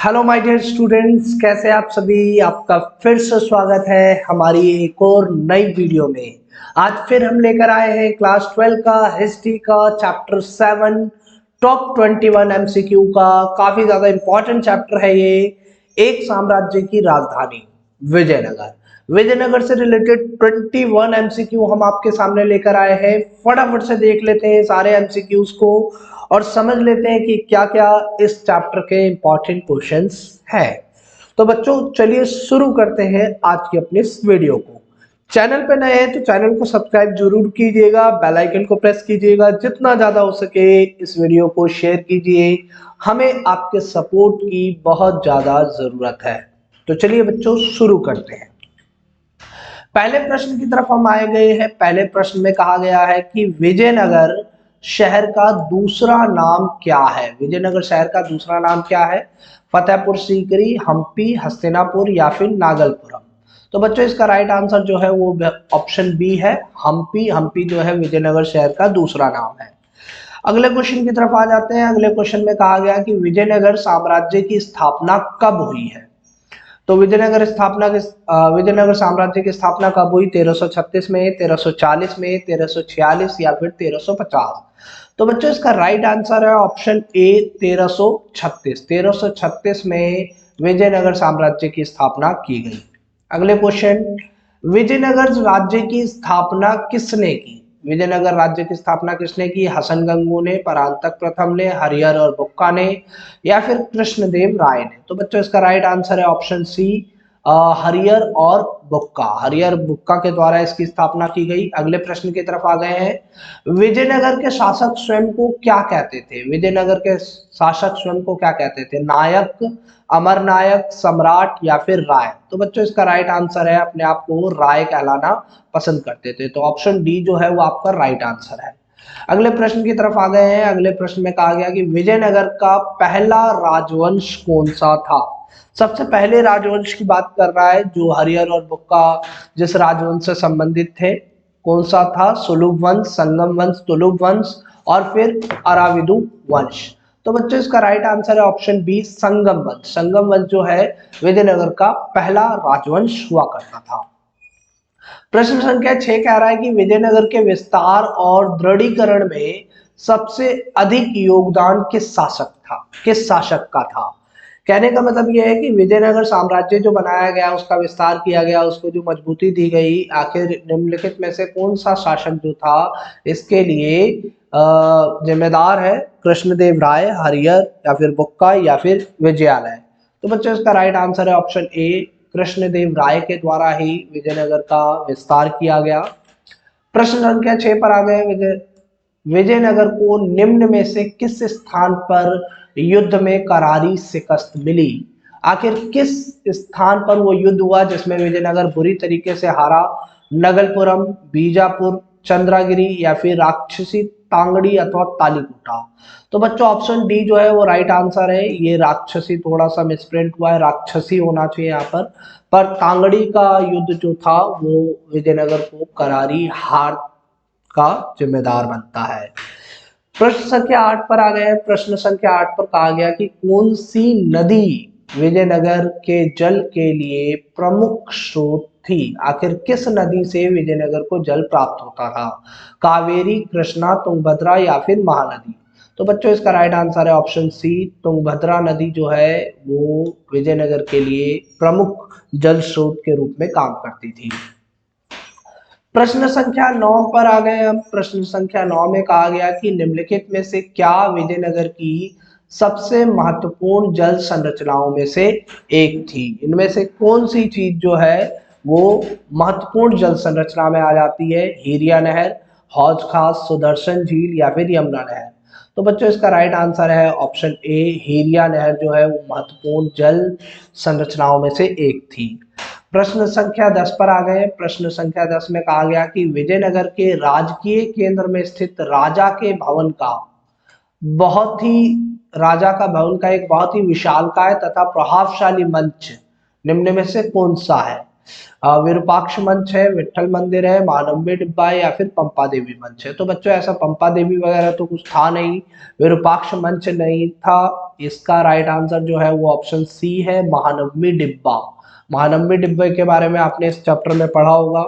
Hello my dear students, कैसे आप सभी। आपका फिर से स्वागत है हमारी एक और नई वीडियो में। आज फिर हम लेकर आए हैं क्लास 12 का हिस्ट्री का चैप्टर 7 टॉप 21 एमसीक्यू का। काफी ज्यादा इंपॉर्टेंट चैप्टर है ये। एक साम्राज्य की राजधानी विजयनगर। विजयनगर से रिलेटेड 21 एमसीक्यू हम आपके सामने लेकर आए हैं। फटाफट से देख लेते हैं सारे एमसीक्यूज को और समझ लेते हैं कि क्या क्या इस चैप्टर के इंपॉर्टेंट क्वेश्चंस हैं। तो बच्चों चलिए शुरू करते हैं आज की अपनी इस वीडियो को। चैनल पे नए हैं तो चैनल को सब्सक्राइब जरूर कीजिएगा, बेल आइकन को प्रेस कीजिएगा, जितना ज्यादा हो सके इस वीडियो को शेयर कीजिए। हमें आपके सपोर्ट की बहुत ज्यादा जरूरत है। तो चलिए बच्चों शुरू करते हैं। पहले प्रश्न की तरफ हम आए गए हैं। पहले प्रश्न में कहा गया है कि विजयनगर शहर का दूसरा नाम क्या है। विजयनगर शहर का दूसरा नाम क्या है? फतेहपुर सीकरी, हम्पी, हस्तिनापुर या फिर नागलपुरम। तो बच्चों इसका राइट आंसर जो है वो ऑप्शन बी है, हम्पी। हम्पी जो है विजयनगर शहर का दूसरा नाम है। अगले क्वेश्चन की तरफ आ जाते हैं। अगले क्वेश्चन में कहा गया कि विजयनगर साम्राज्य की स्थापना कब हुई है। तो विजयनगर साम्राज्य की स्थापना कब हुई? 1336 में, 1340 में, 1346 या फिर 1350। तो बच्चों इसका राइट आंसर है ऑप्शन ए 1336। 1336 में विजयनगर साम्राज्य की स्थापना की गई। अगले क्वेश्चन, विजयनगर राज्य की स्थापना किसने की? विजयनगर राज्य की स्थापना किसने की? हसन गंगू ने, परांतक प्रथम ने, हरिहर और बुक्का ने या फिर कृष्णदेव राय ने। तो बच्चों इसका राइट आंसर है ऑप्शन सी, हरिहर और बुक्का। हरिहर बुक्का के द्वारा इसकी स्थापना की गई। अगले प्रश्न की तरफ आ गए हैं। विजयनगर के शासक स्वयं को क्या कहते थे? विजयनगर के शासक स्वयं को क्या कहते थे? नायक, अमर नायक, सम्राट या फिर राय। तो बच्चों इसका राइट आंसर है, अपने आप को राय कहलाना पसंद करते थे। तो ऑप्शन डी जो है वो आपका राइट आंसर है। अगले प्रश्न की तरफ आ गए हैं। अगले प्रश्न में कहा गया कि विजयनगर का पहला राजवंश कौन सा था। सबसे पहले राजवंश की बात कर रहा है जो हरिहर और बुक्का जिस राजवंश से संबंधित थे, कौन सा था? सुलुभ वंश, संगम वंश, तुलुभ वंश और फिर अराविदु वंश। तो बच्चों इसका राइट आंसर है ऑप्शन बी, संगम वंश। संगम वंश जो है विजयनगर का पहला राजवंश हुआ करता था। प्रश्न संख्या 6 कह रहा है कि विजयनगर के विस्तार और दृढ़ीकरण में सबसे अधिक योगदान किस शासक का था। कहने का मतलब यह है कि विजयनगर साम्राज्य जो बनाया गया, उसका विस्तार किया गया, उसको जो मजबूती दी गई, आखिर निम्नलिखित में से कौन सा शासक जो था इसके लिए जिम्मेदार है? कृष्णदेव राय, हरिहर या फिर बुक्का या फिर विजयालय। तो बच्चों इसका राइट आंसर है ऑप्शन ए, कृष्णदेव राय के द्वारा ही विजयनगर का विस्तार किया गया। प्रश्न संख्या 6 पर आ गए। विजयनगर को निम्न में से किस स्थान पर युद्ध में करारी शिकस्त मिली? आखिर किस स्थान पर वो युद्ध हुआ जिसमें विजयनगर बुरी तरीके से हारा? नगलपुरम, बीजापुर, चंद्रागिरी या फिर राक्षसी तांगड़ी अथवा तालीकोटा। तो बच्चों ऑप्शन डी जो है वो राइट आंसर है। ये राक्षसी थोड़ा सा मिसप्रिंट हुआ है, राक्षसी होना चाहिए यहाँ पर तांगड़ी का युद्ध जो था वो विजयनगर को करारी हार का जिम्मेदार बनता है। प्रश्न संख्या 8 पर आ गए। प्रश्न संख्या 8 पर कहा गया कि कौन सी नदी विजयनगर के जल के लिए प्रमुख स्रोत थी। आखिर किस नदी से विजयनगर को जल प्राप्त होता था? कावेरी, कृष्णा, तुंगभद्रा या फिर महानदी। तो बच्चों इसका राइट आंसर है ऑप्शन सी, तुंगभद्रा नदी जो है वो विजयनगर के लिए प्रमुख जल स्रोत के रूप में काम करती थी। प्रश्न संख्या 9 पर आ गए हम। प्रश्न संख्या 9 में कहा गया कि निम्नलिखित में से क्या विजयनगर की सबसे महत्वपूर्ण जल संरचनाओं में से एक थी? इनमें से कौन सी चीज जो है वो महत्वपूर्ण जल संरचना में आ जाती है? हीरिया नहर, हौज खास, सुदर्शन झील या फिर यमुना नहर। तो बच्चों इसका राइट आंसर है ऑप्शन ए, हीरिया नहर जो है वो महत्वपूर्ण जल संरचनाओं में से एक थी। प्रश्न संख्या 10 पर आ गए। प्रश्न संख्या 10 में कहा गया कि विजयनगर के राजकीय केंद्र में स्थित बहुत ही राजा का भवन का एक बहुत ही विशालकाय तथा प्रभावशाली मंच निम्न में से कौन सा है? विरूपाक्ष मंच है, विट्ठल मंदिर है, महानवमी डिब्बा है या फिर पंपा देवी मंच है। तो बच्चों ऐसा पंपा देवी वगैरह तो कुछ था नहीं, विरूपाक्ष मंच नहीं था। इसका राइट आंसर जो है वो ऑप्शन सी है, महानवमी डिब्बा। महानवमी डिब्बे के बारे में आपने इस चैप्टर में पढ़ा होगा।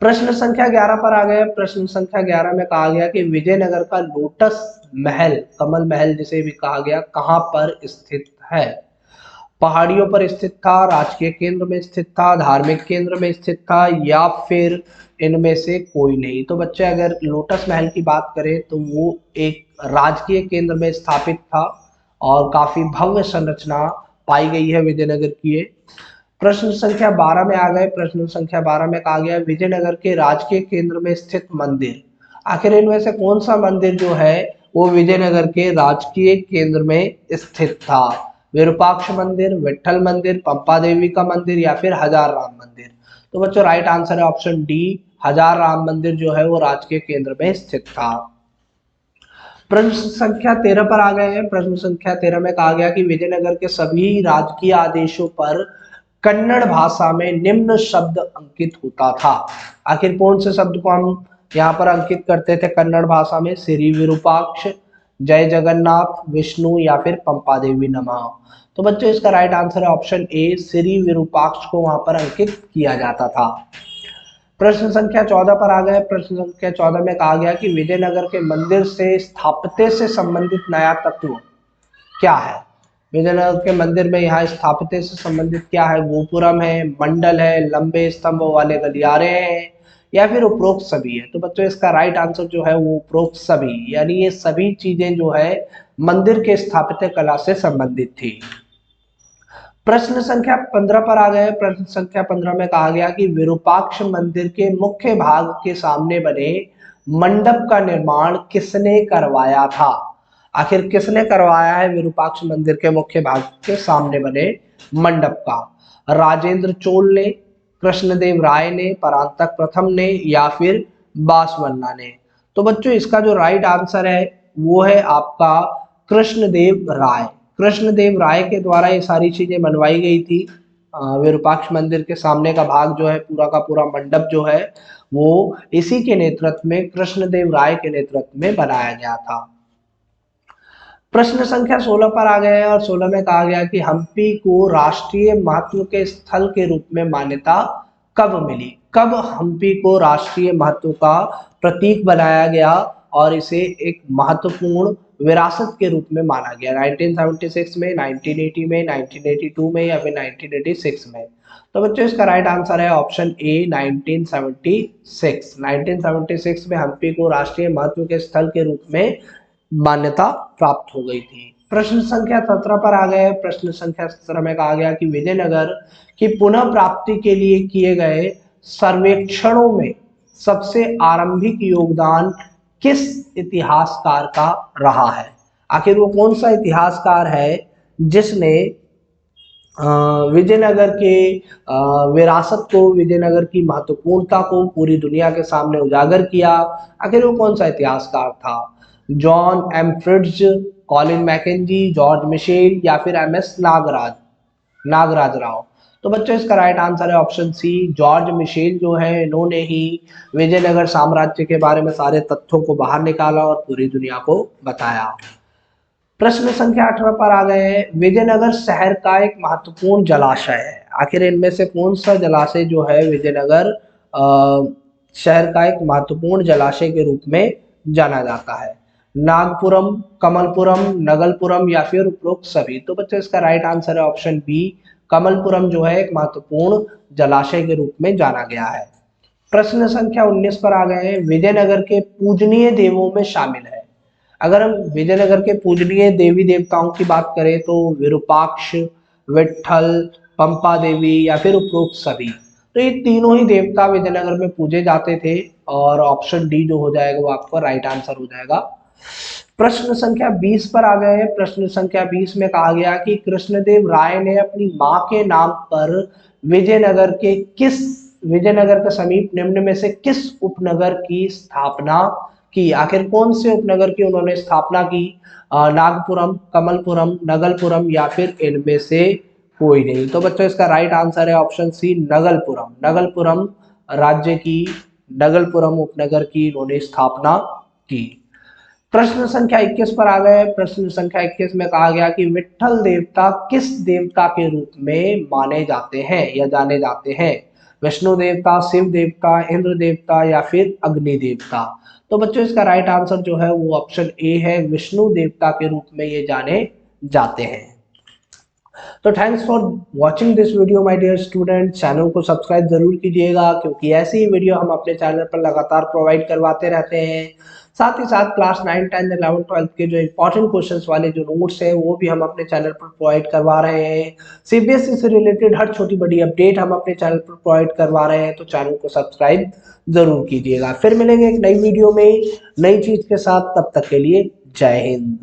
प्रश्न संख्या 11 पर आ गए। प्रश्न संख्या 11 में कहा गया कि विजयनगर का लोटस महल, कमल महल जिसे भी कहा गया, कहां पर स्थित है? पहाड़ियों पर स्थित था, राजकीय केंद्र में स्थित था, धार्मिक केंद्र में स्थित था या फिर इनमें से कोई नहीं। तो बच्चे अगर लोटस महल की बात करें तो वो एक राजकीय केंद्र में स्थापित था और काफी भव्य संरचना पाई गई है विजयनगर की। प्रश्न संख्या 12 में आ गए। प्रश्न संख्या 12 में कहा गया विजयनगर के राजकीय केंद्र में स्थित मंदिर, आखिर इनमें से कौन सा मंदिर जो है वो विजयनगर के राजकीय केंद्र में स्थित था? विरूपाक्ष मंदिर, विट्ठल मंदिर, पंपा देवी का मंदिर या फिर हजार राम मंदिर? तो बच्चों राइट आंसर है ऑप्शन डी, हजार राम मंदिर जो है वो राजकीय केंद्र में स्थित था। प्रश्न संख्या 13 पर आ गए हैं। प्रश्न संख्या 13 में कहा गया कि विजयनगर के सभी राजकीय आदेशों पर कन्नड़ भाषा में निम्न शब्द अंकित होता था। आखिर कौन से शब्द को हम यहाँ पर अंकित करते थे कन्नड़ भाषा में? श्री विरूपाक्ष, जय जगन्नाथ, विष्णु या फिर पंपा देवी नमः? तो बच्चों इसका राइट आंसर है ऑप्शन ए, श्री विरूपाक्ष को वहां पर अंकित किया जाता था। प्रश्न संख्या 14 पर आ गए। प्रश्न संख्या 14 में कहा गया कि विजयनगर के मंदिर से स्थापत्य से संबंधित नया तत्व क्या है? विजयनगर के मंदिर में यहाँ स्थापत्य से संबंधित क्या है? गोपुरम है, मंडल है, लंबे स्तंभ वाले गलियारे हैं या फिर उपरोक्त सभी है? तो बच्चों इसका राइट आंसर जो है वो उपरोक्त सभी, यानी ये सभी चीजें जो है मंदिर के स्थापत्य कला से संबंधित थी। प्रश्न संख्या 15 पर आ गए। प्रश्न संख्या 15 में कहा गया कि विरूपाक्ष मंदिर के मुख्य भाग के सामने बने मंडप का निर्माण किसने करवाया था? आखिर किसने करवाया है विरूपाक्ष मंदिर के मुख्य भाग के सामने बने मंडप का? राजेंद्र चोल ने, कृष्णदेव राय ने, परांतक प्रथम ने या फिर बासवन्ना ने? तो बच्चों इसका जो राइट आंसर है वो है आपका कृष्णदेव राय। कृष्णदेव राय के द्वारा ये सारी चीजें बनवाई गई थी। विरूपाक्ष मंदिर के सामने का भाग जो है पूरा का पूरा मंडप जो है वो इसी के नेतृत्व में, कृष्णदेव राय के नेतृत्व में बनाया गया था। प्रश्न संख्या 16 पर आ गए और 16 में कहा गया कि हम्पी को राष्ट्रीय महत्व के स्थल के रूप में मान्यता कब मिली? कब हम्पी को राष्ट्रीय महत्व का प्रतीक बनाया गया और इसे एक महत्वपूर्ण विरासत के रूप में माना गया? 1976 में, 1980 में, 1982 में या फिर 1986 में? तो बच्चों इसका राइट आंसर है ऑप्शन ए, 1976। 1976 में हम्पी को राष्ट्रीय महत्व के स्थल के रूप में मान्यता प्राप्त हो गई थी। प्रश्न संख्या 17 पर आ गए। प्रश्न संख्या 17 में कहा गया कि विजयनगर की पुनः प्राप्ति के लिए किए गए सर्वेक्षणों में सबसे आरंभिक योगदान किस इतिहासकार का रहा है? आखिर वो कौन सा इतिहासकार है जिसने विजयनगर के विरासत को, विजयनगर की महत्वपूर्णता को पूरी दुनिया के सामने उजागर किया? आखिर वो कौन सा इतिहासकार था? John M Fritz, Colin Mackenzie, George Michell या फिर एमएस नागराज राव? तो बच्चों इसका राइट आंसर है ऑप्शन सी, जॉर्ज मिशेल जो है इन्होंने ही विजयनगर साम्राज्य के बारे में सारे तथ्यों को बाहर निकाला और पूरी दुनिया को बताया। प्रश्न संख्या 18 पर आ गए हैं। विजयनगर शहर का एक महत्वपूर्ण जलाशय है, आखिर इनमें से कौन सा जलाशय जो है विजयनगर शहर का एक महत्वपूर्ण जलाशय के रूप में जाना जाता है? नागपुरम, कमलपुरम, नगलपुरम या फिर उपरोक्त सभी? तो बच्चों इसका राइट आंसर है ऑप्शन बी, कमलपुरम जो है एक महत्वपूर्ण जलाशय के रूप में जाना गया है। प्रश्न संख्या 19 पर आ गए हैं। विजयनगर के पूजनीय देवों में शामिल है, अगर हम विजयनगर के पूजनीय देवी देवताओं की बात करें तो विरूपाक्ष, विट्ठल, पंपा देवी या फिर उपरोक्त सभी? तो ये तीनों ही देवता विजयनगर में पूजे जाते थे और ऑप्शन डी जो हो जाएगा वो आपका राइट आंसर हो जाएगा। प्रश्न संख्या 20 पर आ गए हैं। प्रश्न संख्या 20 में कहा गया कि कृष्णदेव राय ने अपनी मां के नाम पर विजयनगर के समीप निम्न में से किस उपनगर की स्थापना की? आखिर कौन से उपनगर की उन्होंने स्थापना की? नागपुरम, कमलपुरम, नगलपुरम या फिर इनमें से कोई नहीं। तो बच्चों इसका राइट आंसर है ऑप्शन सी नगलपुरम। नगलपुरम राज्य की, नगलपुरम उपनगर की इन्होंने स्थापना की। प्रश्न संख्या 21 पर आ गए। प्रश्न संख्या 21 में कहा गया कि विट्ठल देवता किस देवता के रूप में माने जाते हैं या जाने जाते हैं? विष्णु देवता, शिव देवता, इंद्र देवता या फिर अग्नि देवता? तो बच्चों इसका राइट आंसर जो है वो ऑप्शन ए है, विष्णु देवता के रूप में ये जाने जाते हैं। तो thanks for watching this video my dear student. Channel को सब्सक्राइब जरूर कीजिएगा क्योंकि ऐसी ही वीडियो हम अपने चैनल पर लगातार प्रोवाइड करवाते रहते हैं। साथ ही साथ क्लास 9, 10, 11, 12 के जो इंपॉर्टेंट क्वेश्चंस वाले जो नोट्स हैं वो भी हम अपने चैनल पर प्रोवाइड करवा रहे हैं। सीबीएसई से रिलेटेड हर छोटी बड़ी अपडेट हम अपने चैनल पर प्रोवाइड करवा रहे हैं, तो चैनल को सब्सक्राइब जरूर कीजिएगा। फिर मिलेंगे एक नई वीडियो में नई चीज के साथ, तब तक के लिए जय हिंद।